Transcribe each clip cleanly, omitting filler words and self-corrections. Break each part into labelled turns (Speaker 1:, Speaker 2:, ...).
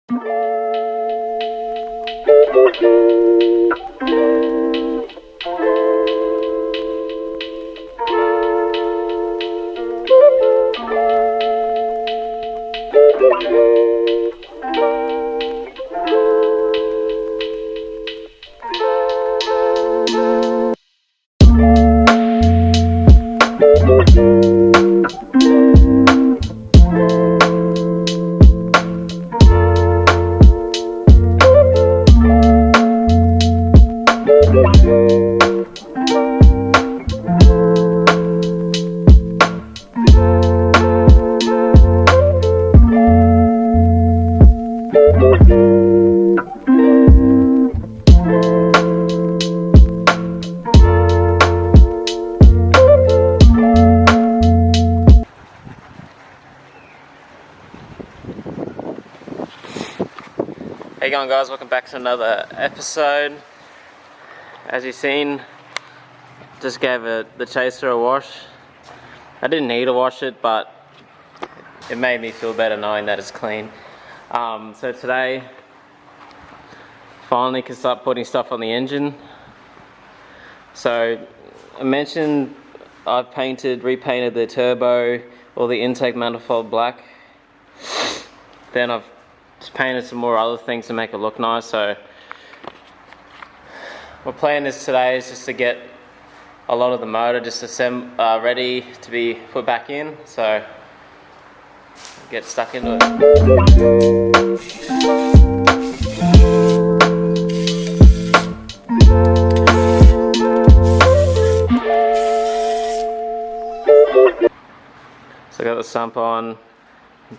Speaker 1: How you going, guys? Welcome back to another episode. As you've seen, just gave the chaser a wash. I didn't need to wash it, but it made me feel better knowing that it's clean. So today, finally can start putting stuff on the engine. So I mentioned I've repainted the turbo or the intake manifold black. Then I've just painted some more other things to make it look nice. So my plan is today is just to get a lot of the motor just ready to be put back in. So get stuck into it. So I got the sump on,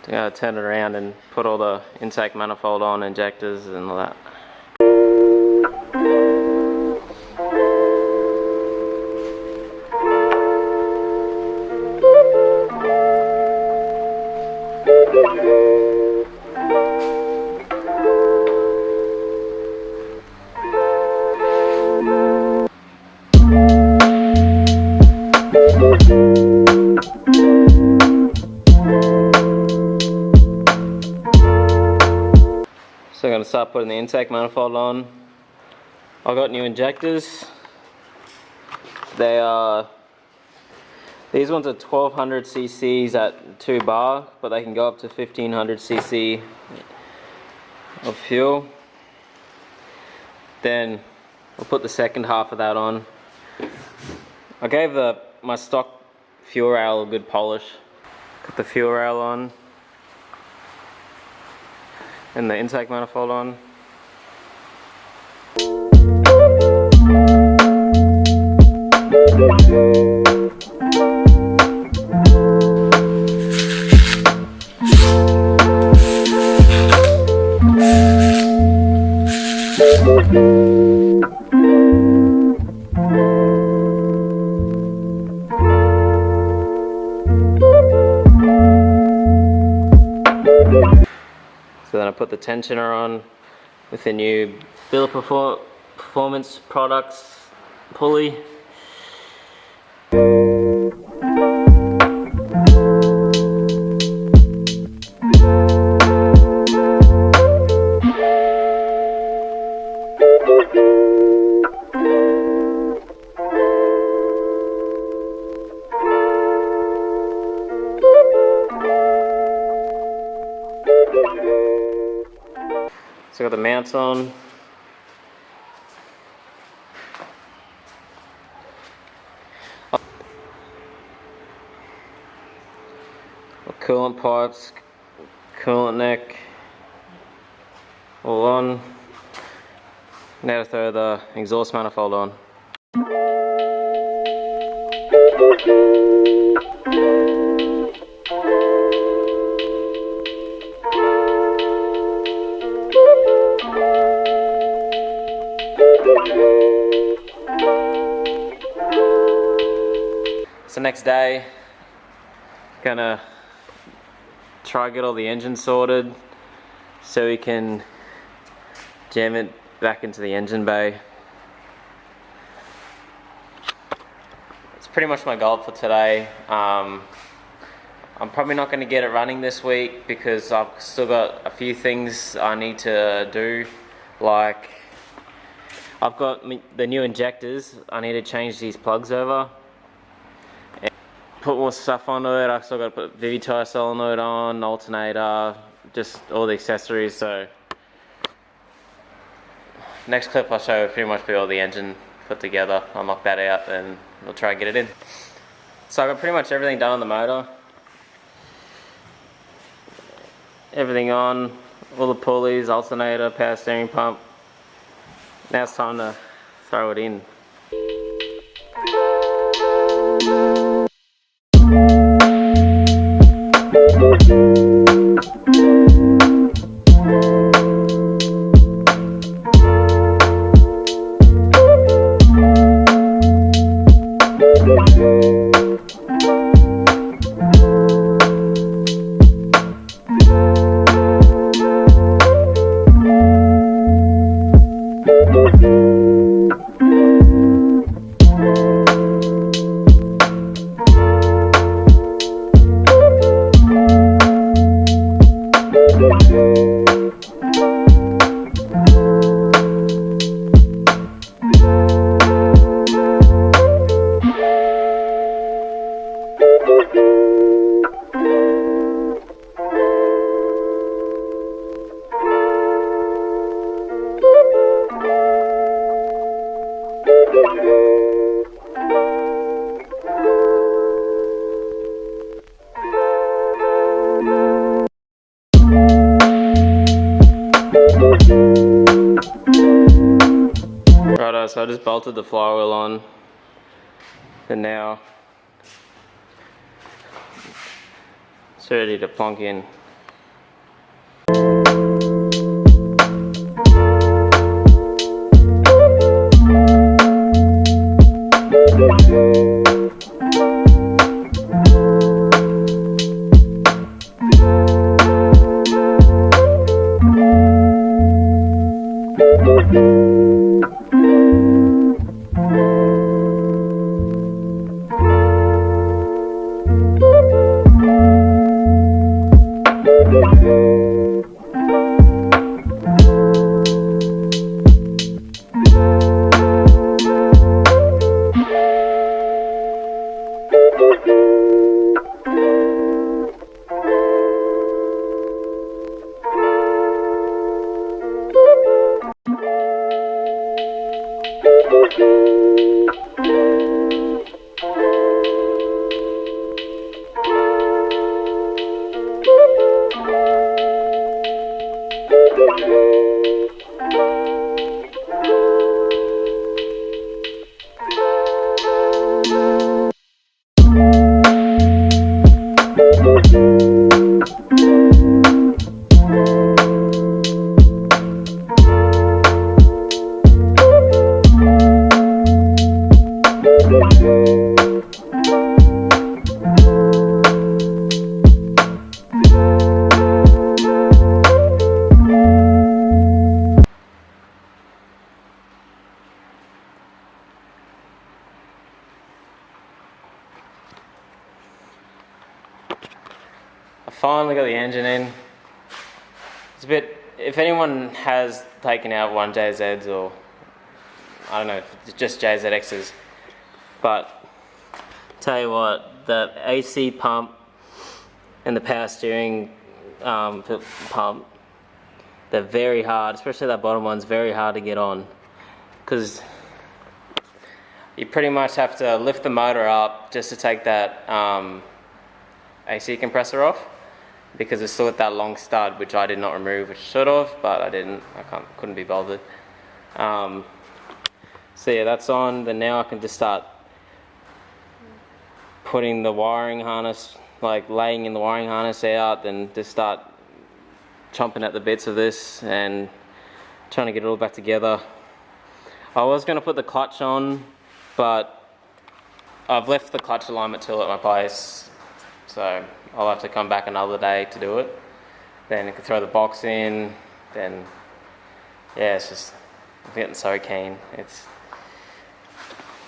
Speaker 1: turn it around and put all the intake manifold on, injectors and all that. So I'm going to start putting the intake manifold on. I've got new injectors. These ones are 1200 cc's at 2 bar, but they can go up to 1500 cc of fuel. Then I'll put the second half of that on. I gave my stock fuel rail a good polish. Put the fuel rail on and the intake manifold on. So then I put the tensioner on with the new Bill Performance Products pulley. So I got the mounts on. Coolant pipes, coolant neck, all on. Now to throw the exhaust manifold on. So next day, gonna try to get all the engine sorted so we can jam it back into the engine bay. It's pretty much my goal for today. I'm probably not going to get it running this week because I've still got a few things I need to do. Like, I've got the new injectors. I need to change these plugs over and put more stuff onto it. I've still got to put Vivitar solenoid on, alternator, just all the accessories. So next clip I'll show pretty much be all the engine put together. I'll knock that out and we'll try and get it in. So I've got pretty much everything done on the motor. Everything on, all the pulleys, alternator, power steering pump. Now it's time to throw it in. Righto, so I just bolted the flywheel on, and now it's ready to plonk in. I finally got the engine in. It's a bit, if anyone has taken out 1JZs or, I don't know, just JZXs, but tell you what, the AC pump and the power steering pump, they're very hard, especially that bottom one's very hard to get on, because you pretty much have to lift the motor up just to take that AC compressor off, because it's still got that long stud, which I did not remove, which I should have, but I didn't. Couldn't be bothered. So yeah, that's on. Then now I can just start putting the wiring harness, like laying in the wiring harness out, then just start chomping at the bits of this and trying to get it all back together. I was going to put the clutch on, but I've left the clutch alignment tool at my place, so I'll have to come back another day to do it. Then I can throw the box in, then yeah, it's just, I'm getting so keen.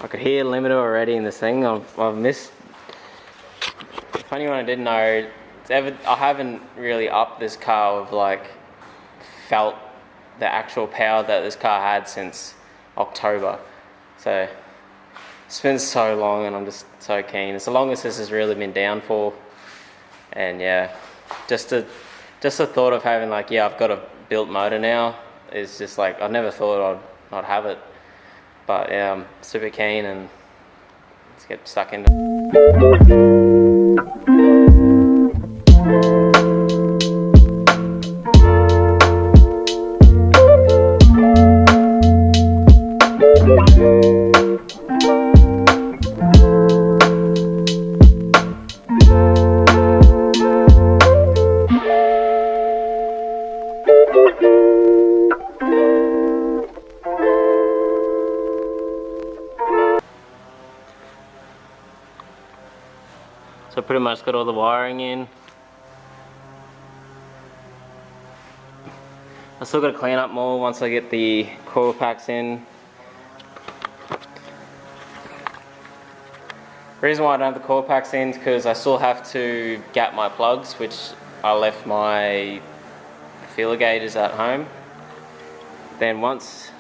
Speaker 1: I could hear limiter already in this thing. I've missed Funny one I didn't know, I haven't really upped this car with like felt the actual power that this car had since October. So it's been so long and I'm just so keen. It's the longest this has really been down for. And yeah, just the thought of having like, yeah, I've got a built motor now is just like, I never thought I'd have it. But yeah, I'm super keen and let's get stuck into So pretty much got all the wiring in. I still got to clean up more once I get the coil packs in. The reason why I don't have the coil packs in is because I still have to gap my plugs, which I left my feeler gauges at home. Then once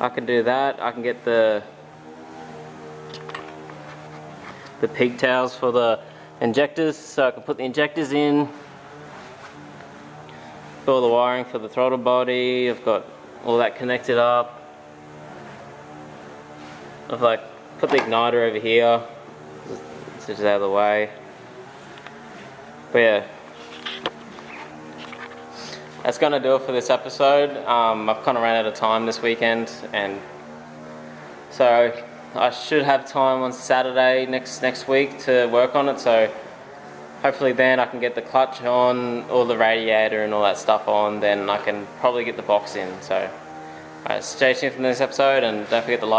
Speaker 1: I can do that, I can get the pigtails for the injectors, so I can put the injectors in. Got all the wiring for the throttle body, I've got all that connected up. I've like put the igniter over here, it's just out of the way. But yeah, that's gonna do it for this episode. I've kind of ran out of time this weekend, and so I should have time on Saturday next week to work on it. So hopefully then I can get the clutch on, all the radiator and all that stuff on, then I can probably get the box in. So stay tuned for the next episode, and don't forget to like